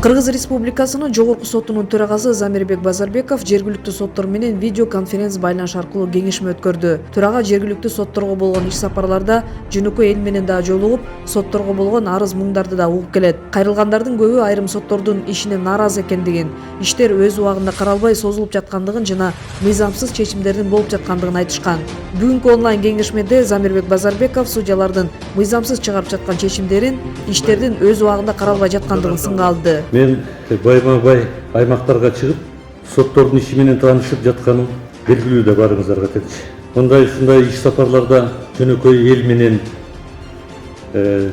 Кыргыз Республикасынын Жогорку сотунун төрагасы Замирбек Базарбеков жергиликтүү соттор менен видео конференц байланыш аркылуу кеңешме өткөрдү. Төрага жергиликтүү сотторго болгон иш сапарларда жөнөкөй эл менен да жолугуп, сотторго болгон арыз муңдарды да угуп келет. Кайрылгандардын көбү айрым соттордун ишине нааразы экендигин, иштер өз убагында каралбай созулуп жаткандыгын жана мыйзамсыз чечимдердин болуп жаткандыгын айтышкан. Бүгүнкү онлайн кеңешмеде Замирбек Базарбеков судьялардын мыйзамсыз чыгарып жаткан чечимдерин, иштердин өз убагында каралбай жаткандыгын сынга алды. Мен байма-бай аймактарга чыгып, соттордун иши менен таанышып жатканым белгилүү да барыңыздарга тетиш. Ушундай иш сапарларда жөнөкөй эл менен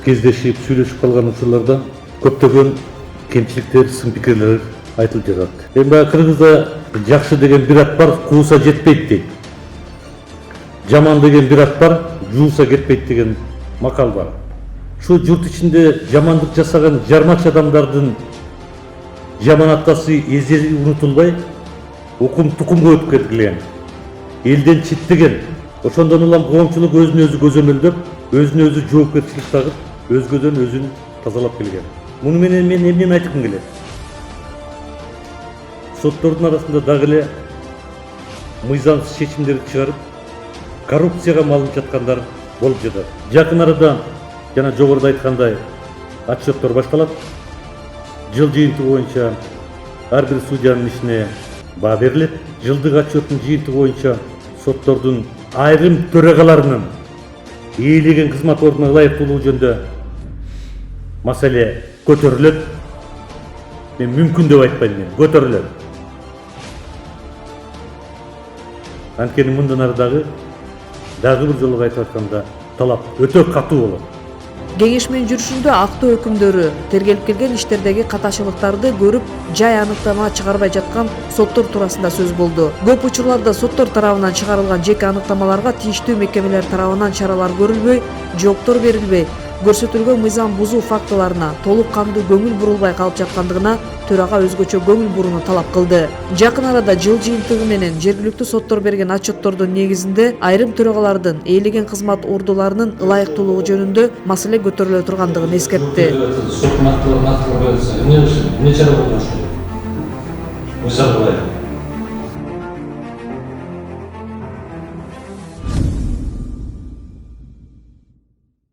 кездешип, сүйлөшүп калган учурларда көптөгөн кемчиликтер, сын пикирлер айтылып жатат. Эми Кыргызда жакшы деген бир ат бар, кууса жетпейт дейт. Жаман деген бир ат бар, жууса кетпейт деген макал бар. Şu yurt içinde жамандык жасаган жармакчы адамдардын жаман атасы эзели унутулбай, укум тукумга өтүп кетилген. Элден читтеген, ошондон улам коомчулук өзүн өзү көзөмөлдөп, өзүнө өзү жоопкерчилик тагып, өзгөдөн өзүн тазалап келген. Муну менен мен эмнени айткым келет? Соттордун арасында дагы эле мыйзамсыз чечимдерди чыгарып, коррупцияга малынып жаткандар болуп жатат. Жакын арада жана жогоруда айткандай отчеттор башталат. Жыл жыйынтыгы боюнча ар бир судьянын ишине баа берилет. Жылдык отчеттун жыйынтыгы боюнча соттордун айрым төрагаларынын ээлеген кызмат ордуна ылайыктуулугу жөнүндө маселе көтөрүлөт. Мен мүмкүн деп айтпайм, мен көтөрүлөт. Анткени мындан ары дагы бир жолу айтып атканда талап өтө катуу болот. Кеңешменин жүрүшүндө актоо өкүмдөрү тергелип келген иштердеги катачылыктарды көрүп, жай аныктама чыгарбай жаткан соттор туурасында сөз болду. Көп учурларда соттор тарабынан чыгарылган жеке аныктамаларга тийиштүү мекемелер тарабынан чаралар көрүлбөй, жооптор берилбей, көрсөтүлгөн мыйзам бузуу фактыларына толук кандуу көңүл бурулбай калып жаткандыгына төрага өзгөчө көңүл бурууну талап кылды. Жакын арада жыл жыйынтыгы менен жергиликтүү соттор берген отчеттордун негизинде айрым төрагалардын ээлеген кызмат ордуларынын ылайыктуулугу жөнүндө маселе көтөрүлө тургандыгын эскертти. Соттун